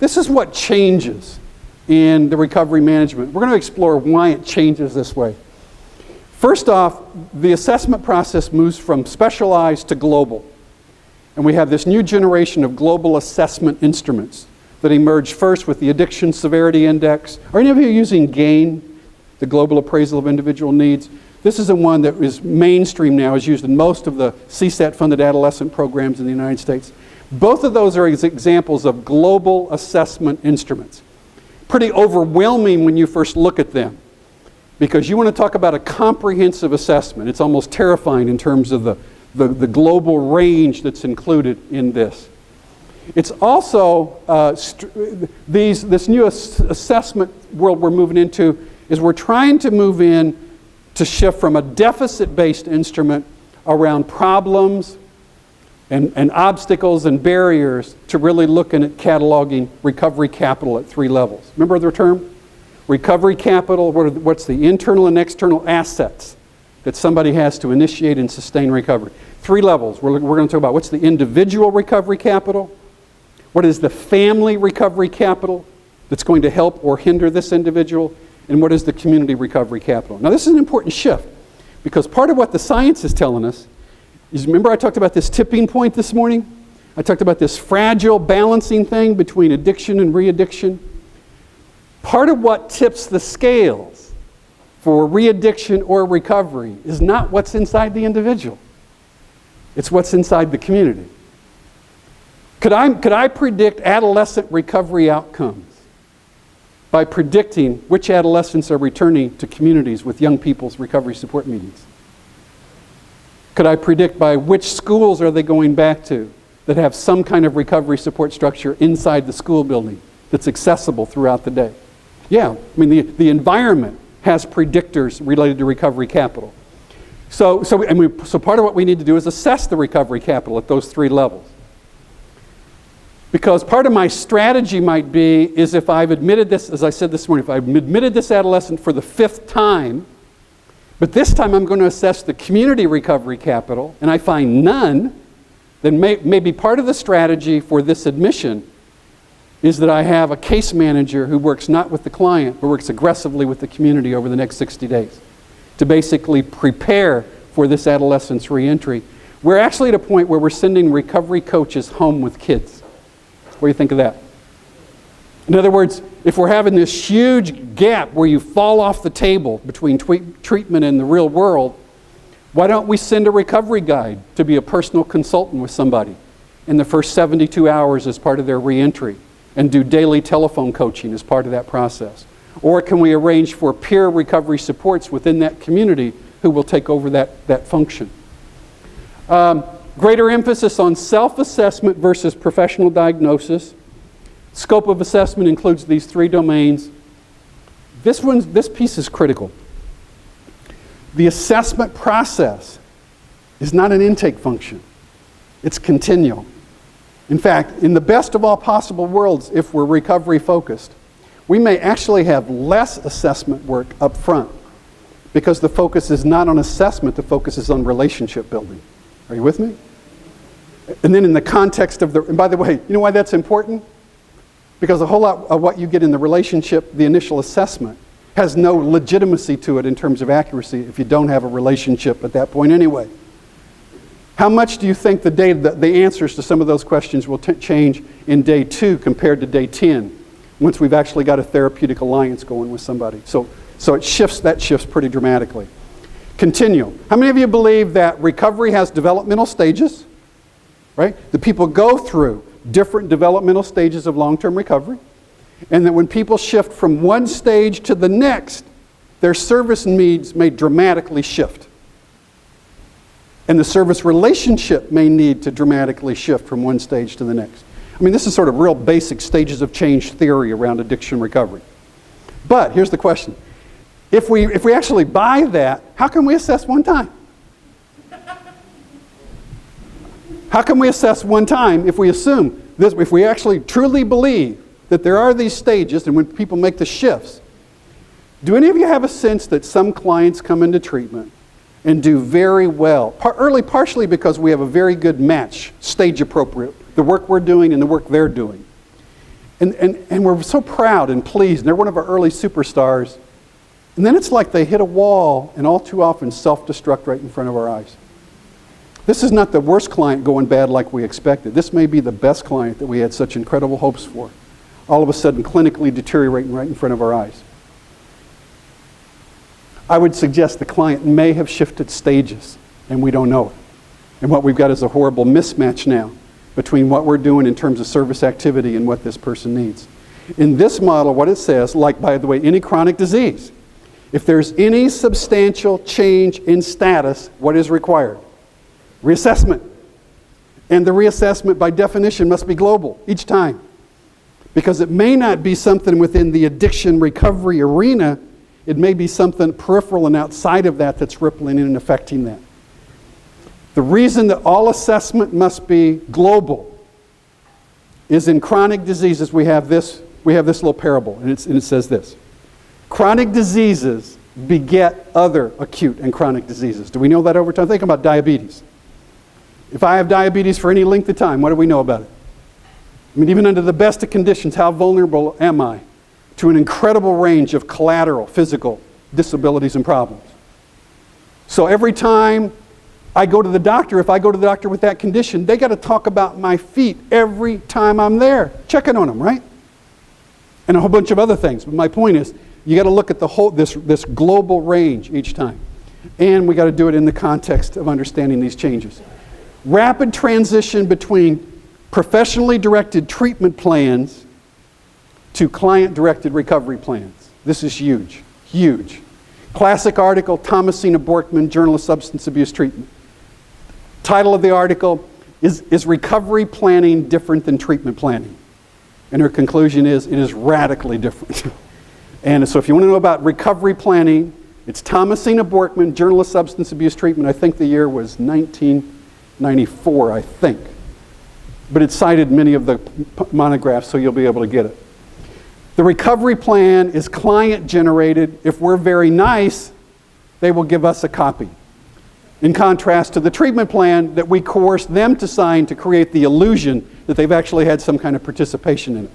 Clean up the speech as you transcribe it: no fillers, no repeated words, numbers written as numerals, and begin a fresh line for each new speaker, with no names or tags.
This is what changes in the recovery management. We're going to explore why it changes this way. First off, the assessment process moves from specialized to global. And we have this new generation of global assessment instruments that emerged first with the Addiction Severity Index. Are any of you using GAIN, the Global Appraisal of Individual Needs? This is the one that is mainstream now, is used in most of the CSAT-funded adolescent programs in the United States. Both of those are examples of global assessment instruments. Pretty overwhelming when you first look at them, because you want to talk about a comprehensive assessment. It's almost terrifying in terms of the global range that's included in this. It's also, this new assessment world we're moving into is we're trying to move in to shift from a deficit-based instrument around problems and obstacles and barriers to really looking at cataloging recovery capital at 3 levels. Remember the term? Recovery capital, what's the internal and external assets that somebody has to initiate and sustain recovery. 3 levels. We're going to talk about what's the individual recovery capital, what is the family recovery capital that's going to help or hinder this individual, and what is the community recovery capital. Now this is an important shift, because part of what the science is telling us is, remember I talked about this tipping point this morning? I talked about this fragile balancing thing between addiction and re-addiction. Part of what tips the scales for re-addiction or recovery is not what's inside the individual. It's what's inside the community. Could I predict adolescent recovery outcomes by predicting which adolescents are returning to communities with young people's recovery support meetings? Could I predict by which schools are they going back to that have some kind of recovery support structure inside the school building that's accessible throughout the day? Yeah, I mean the environment has predictors related to recovery capital. So part of what we need to do is assess the recovery capital at those 3 levels. Because part of my strategy might be is if I've admitted this, as I said this morning, if I've admitted this adolescent for the 5th time, but this time I'm going to assess the community recovery capital and I find none, then maybe part of the strategy for this admission is that I have a case manager who works not with the client, but works aggressively with the community over the next 60 days to basically prepare for this adolescent's reentry. We're actually at a point where we're sending recovery coaches home with kids. What do you think of that? In other words, if we're having this huge gap where you fall off the table between treatment and the real world, why don't we send a recovery guide to be a personal consultant with somebody in the first 72 hours as part of their reentry and do daily telephone coaching as part of that process? Or can we arrange for peer recovery supports within that community who will take over that function? Greater emphasis on self-assessment versus professional diagnosis. Scope of assessment includes these 3 domains. This piece is critical. The assessment process is not an intake function. It's continual. In fact, in the best of all possible worlds, if we're recovery focused, we may actually have less assessment work up front because the focus is not on assessment, the focus is on relationship building. Are you with me? And then in the context of and by the way, you know why that's important? Because a whole lot of what you get in the relationship, the initial assessment, has no legitimacy to it in terms of accuracy if you don't have a relationship at that point anyway. How much do you think the answers to some of those questions will change in day 2 compared to day 10 once we've actually got a therapeutic alliance going with somebody? So that shifts pretty dramatically. Continual. How many of you believe that recovery has developmental stages? Right? That people go through different developmental stages of long-term recovery, and that when people shift from one stage to the next, their service needs may dramatically shift. And the service relationship may need to dramatically shift from one stage to the next. I mean, this is sort of real basic stages of change theory around addiction recovery. But here's the question. If we actually buy that, how can we assess one time? How can we assess one time if we assume this, if we actually truly believe that there are these stages and when people make the shifts? Do any of you have a sense that some clients come into treatment and do very well, partially because we have a very good match, stage appropriate, the work we're doing and the work they're doing. And we're so proud and pleased, and they're one of our early superstars. And then it's like they hit a wall, and all too often self-destruct right in front of our eyes. This is not the worst client going bad like we expected. This may be the best client that we had such incredible hopes for. All of a sudden clinically deteriorating right in front of our eyes. I would suggest the client may have shifted stages, and we don't know it. And what we've got is a horrible mismatch now between what we're doing in terms of service activity and what this person needs. In this model, what it says, like, by the way, any chronic disease, if there's any substantial change in status, what is required? Reassessment. And the reassessment, by definition, must be global each time. Because it may not be something within the addiction recovery arena, it may be something peripheral and outside of that that's rippling in and affecting that. The reason that all assessment must be global is in chronic diseases we have this little parable, and it says this. Chronic diseases beget other acute and chronic diseases. Do we know that over time? Think about diabetes. If I have diabetes for any length of time, what do we know about it? I mean, even under the best of conditions, how vulnerable am I to an incredible range of collateral, physical disabilities and problems? So every time I go to the doctor, if I go to the doctor with that condition, they got to talk about my feet every time I'm there, checking on them, right? And a whole bunch of other things. But my point is, you got to look at the whole, this global range each time. And we got to do it in the context of understanding these changes. Rapid transition between professionally directed treatment plans to client-directed recovery plans. This is huge, huge. Classic article, Thomasina Borkman, Journal of Substance Abuse Treatment. Title of the article is Recovery Planning Different than Treatment Planning? And her conclusion is, it is radically different. And so if you want to know about recovery planning, it's Thomasina Borkman, Journal of Substance Abuse Treatment. I think the year was 1994, I think. But it cited many of the monographs, so you'll be able to get it. The recovery plan is client-generated. If we're very nice, they will give us a copy. In contrast to the treatment plan that we coerce them to sign to create the illusion that they've actually had some kind of participation in it.